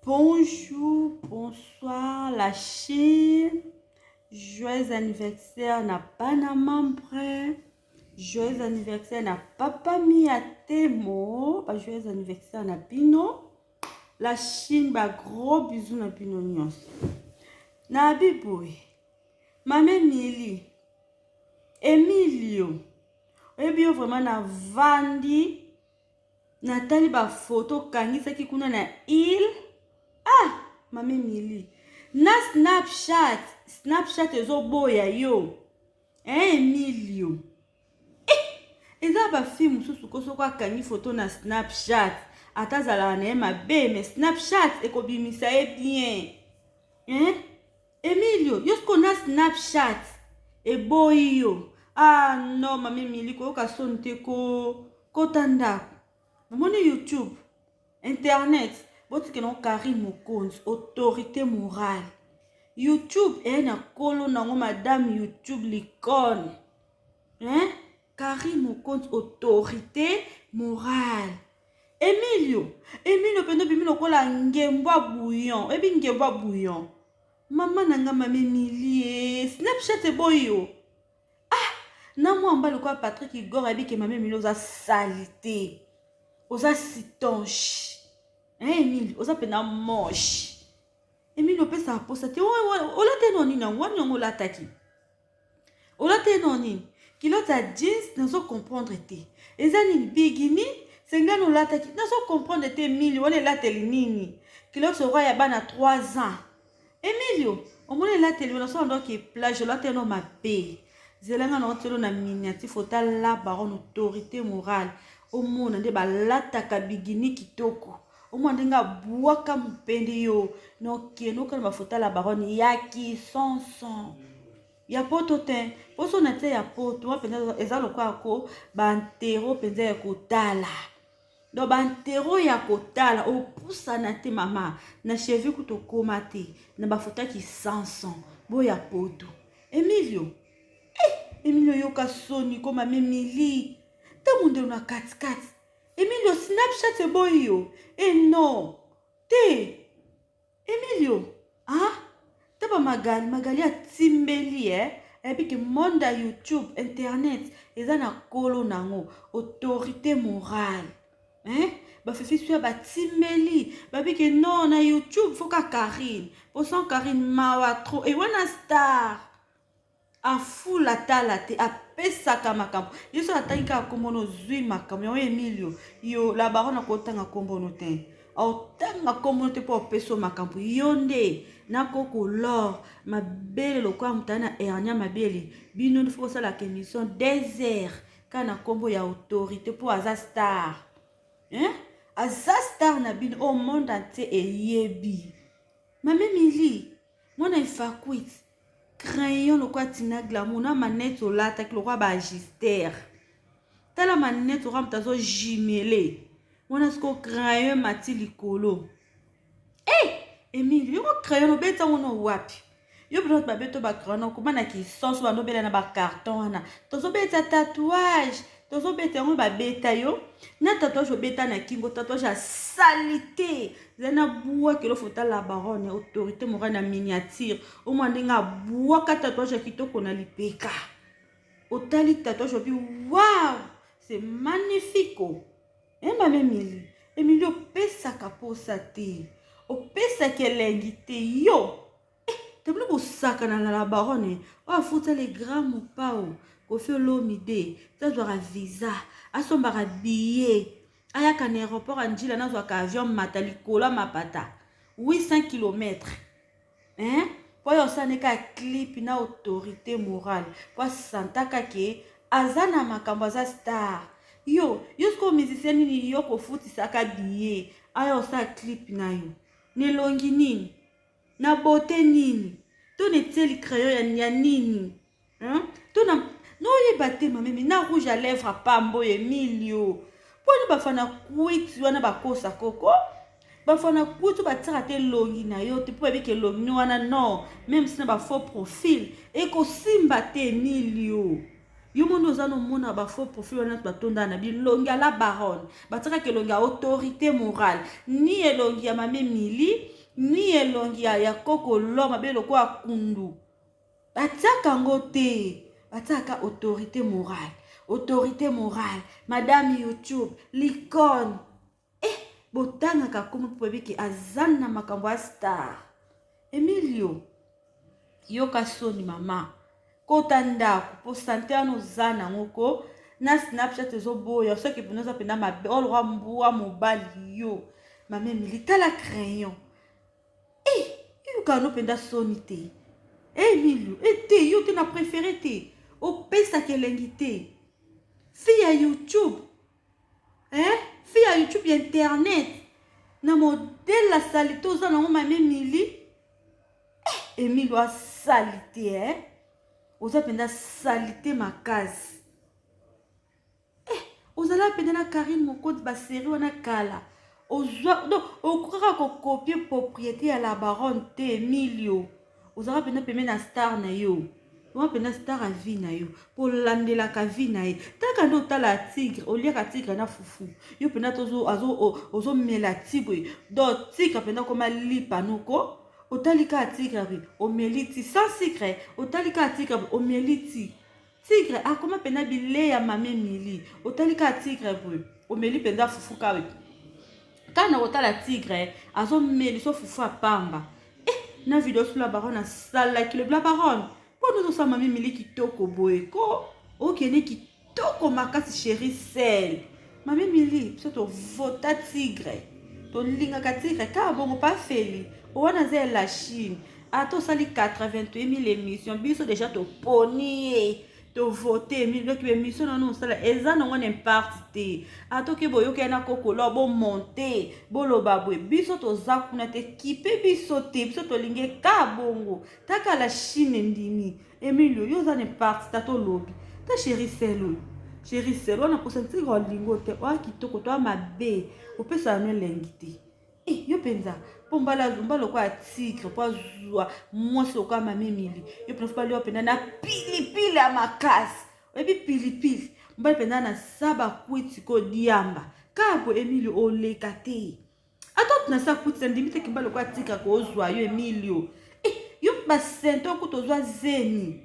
Bonjour, bonsoir la Chine. Joyeux anniversaire na bana membre. Joyeux anniversaire na papa Miatemo. Joyeux anniversaire na Bino. La Chine, gros bisous na Bino nyonso. Na biboui. Mame Mili. Emilio. Ebio vraiment na vandi. Nathalie photo kangisaki kuna na il. Mame Mili. Na Snapchat ezo boya yo. Emilio. Eza ba film mususu koso kwa kangi photo na Snapchat. Atazala na mabe mais Snapchat ekobimisa bien. Emilio, yosko na Snapchat eboyi yo. Non, Mame Mili ko ka sonte ko tanda. Mon YouTube, Internet, votre que non Karim Mokonzi, autorité morale. YouTube est na kolo nango madame YouTube l'icône. Karim Mokonzi, autorité morale. Emilio pendo bimino kola ngemba bouillon. Ebi ngemba bouillon. Maman nanga Mame Mili, Snapchat eboyo. Na moi mbalo kwa Patrick Igor abi ke Mame Mili oza salité. Oza sitonche. Emile, oza pena moche. Emile opesa aposa te. Ola te noni na wani yango lataki. Ola te noni. Kilota jeans nazo comprendre te. Eza nini bigini sengano lataki. Nazo comprendre te Emile wane lateli nini. Kilota roi ya bana 3 ans. Emilio, omone lateli wana so ndoki plage ola te no mabe. Zelanga no telo na miniature fota la baron autorité morale. Omona nde balataka bigini kitoko. Omona ndenga buaka mpende yo. No kana mafuta la baronne yaki sonson. Ya poto te. Poso na te ya poto. Wa penza eza lokwa ko bantero penza ya kotala. Do bantero ya kotala. Opusa na te mama. Na cheveux kutokoma te. Na bafuta ki sonson. Bo ya poto. Emilio. Emilio yoka soni ko Mame Mili. Tamunde una kati. Emilio Snapchat eboyo. Non. Te. Emilio. Taba magali ya timbeli epi ke monde YouTube, Internet, eza na kolo nango, autorité morale. Ba fefi suya ba timbeli. Babi ke non na YouTube foka Karine. Poson Karine mawa trop. E wana star. A fou la tala te a pesaka makambo. Yo so ataki ka kombono zui makambo. Yo Emilio, yo la baronne akotanga kombono te. Otanga kombono te po peso makambo. Yonde na koko lor mabele lokwa mutana ernya mabele. Bino fo sala la émission désert kana kombo ya autorité po aza star. Aza star na bino au monde entier eyebi. Mame Mili, mona ifakwit. Crayon le quoi tina glamour na manette au lata ki le quoi ba agister. Tala manette au ram tazo jimele. Mona sko crayon mati likolo. Emile, yo crayon no beta wono wapi. Yo brot ba beto ba crayon ko mana ki sens ba no bela na ba carton na. Tozo beta tatouage. Tozo beta ngo ba beta yo. Na tatouage beta na kingo tatouage a salité. Zena boua que le fota la baronne autorité morale na miniature. Au moins nga boua ka tatouage kitoko na lipeka. Otali tatouage bi wow, c'est magnifique. Mame Mili. Emilio pesa kaposa te. O pesa kelengi te yo. Te blo ko saka na la baronne. O futa les grands mopao. Ko fe l'omide. Ta doit visa. Asombara billet. Ayaka na aéroport anjila na zwaka avion matali kola mapata 800 km. Pour yo saneka clip na autorité morale. Pour santaka ke azana makambo za star. Yo sko musicien ni yo ko futi saka billet. Ayo sa clip na yo. Ne longi nini? Na beauté nini? To ne teli crayon ya nini? To na no yebate Mame na rouge à lèvres pambo Emilio. Poni bafana kuit wana bakosa koko. Bafana kuit batira te longi na yo te po ke longi wana non. Même si na ba faux profil. E ko simba te Emilio. yo mono oza no mona ba faux profil wana batonda na bilongi ya la baronne bataka kelongi ya autorité morale ni elongi ya mame Mili ni elongi ya koko loma be loko akundu bataka ngote bataka autorité morale madame YouTube l'icône botanga kakumu pobiki azana makambo ya star Emilio yoka soni mama kota ndako po sante ano zana ngoko na Snapchat ezoboya soki penoza penda mabe olwa mbua mobali yo mame Mili tala crayon yoka no penda soni te Emilio te yo te na préféré te opesa kelengi te fille ya YouTube fille ya YouTube ya internet na modèle la salite oza nango mame Mili Emilio asalite oza penda salite makasi ozala penda na Karine Mokodi basérie wana kala ozwa donc okokaka kokopie propriété ya la baronne te Emilio ozala penda peme na star na yo oza penda star a vie na yo po landelaka vie na ye taka nde otala tigre oliaka tigre na fufu yo penda ozomela tigre donc tigre penda koma lipa noko otalika tigre bi omeliti sans sucre otalika tigre bi omeliti tigre akoma penda bile ya mame Mili otalika tigre bi omeli penda fufu kawe kana otala tigre azomeli so fufu apamba na video sur la baronne a salaki le la baronne pour nous osama mame Mili kitoko boyeko okene kitoko makasi chérie sel mame Mili soto vota tigre to lingaka tigre ka bongo pas feli wana ze la Chine ato sali 88 000 émissions biso déjà to poni to voter mi donc émission non sala eza non on impact ato ke boyoka na kokolo bo monter boloba bwe biso to zakuna te kipe biso to linge ka bongo taka la Chine ndimi Emilio yo za impact tato lobi ta chérie selo na posenti rolingo te wa kitoko to mabe opesa no lengite yo penza mbala kwa tigre po zwa mwasi okwa mame Mili yo penza pali openda na pilipili ya makasi ebi pilipili mbala penda na saba kwiti ko diamba kabo Emilio oleka te atot na sa kwiti ndimi te kimbala kwa tigre ko zwa yo Emilio yo basento ko tozwa zeni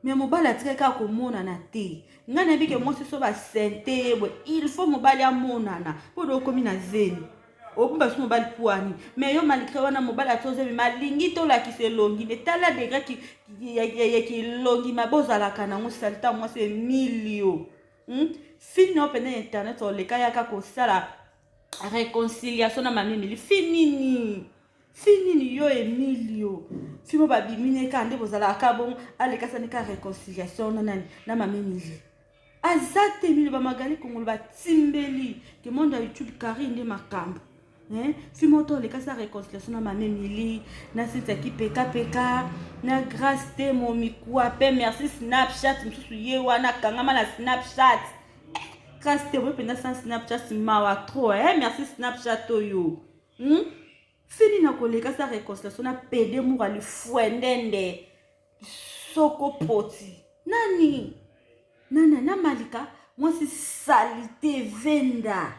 mais mobala tika ka ko monana te ngana bike mwasi so basente bwe il faut mobali amonana po do komi na zeni obumba su mobali puani mais yo malgré wana mobali atoze malingi to la kiselongi ne tala degré ki longi mabozala kana ngo salta moi c'est Emilio fini no pene internet o le kaya ka ko sala réconciliation na mame Mili finini yo Emilio fimo babimine ka nde bozala ka bon aleka sanika réconciliation na mame Mili azate Emilio ba magali kongolo ba timbeli ke monde ya YouTube Karine nde makambo fimoto le kasa réconciliation na mame Mili na site ki peka na grâce te momikuwa pe merci Snapchat msusu ye wana kangama na Snapchat grâce te mo penda sans Snapchat mawa trop merci Snapchat oyo fini na koleka sa réconciliation na pede mu ali fuendende soko poti nani na malika moi si salite venda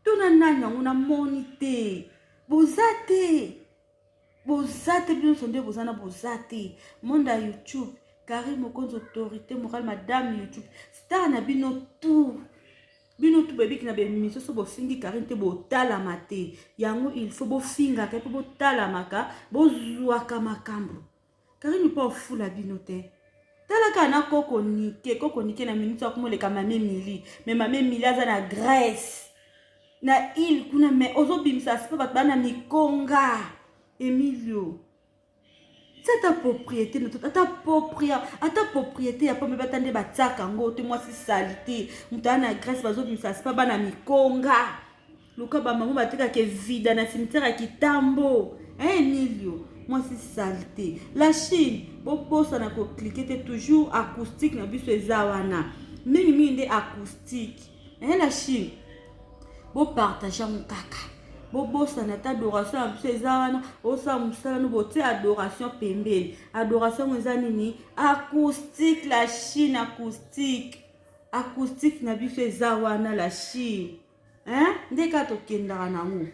tuna nanya nguna monite bozate bino sonde bozana bozate monde ya YouTube Karine Mokonzi autorité morale madame YouTube star na bino tout bebi kina be miso so bo fingi Karine te bo tala mate yango il faut bo finga ka bo tala maka bo zuaka makambo Karine po fula bino te tala kana koko nike na minute ko mo le mame Mili mais mame Mili aza na Grèce na il kuna me ozobimisa sipa bat bana mikonga Emilio c'est ta propriété ata propriété ya pomme batande bataka ngo te moi si salité mutana Grèce bazobimisa sipa bana mikonga luka ba mamu batika ke vida na cimetière ya Kitambo Emilio moi si salité la Chine boposa na ko cliquer toujours acoustique na biso ezawana mingi nde acoustique la Chine bo partager mon kaka bobosana ta adoration ya biso eza wana osala mosala no botie adoration pembeni. Adoration eza nini? Acoustique, la Chine acoustique. Acoustique na biso eza wana la Chine. Ndeka tokendaka nango.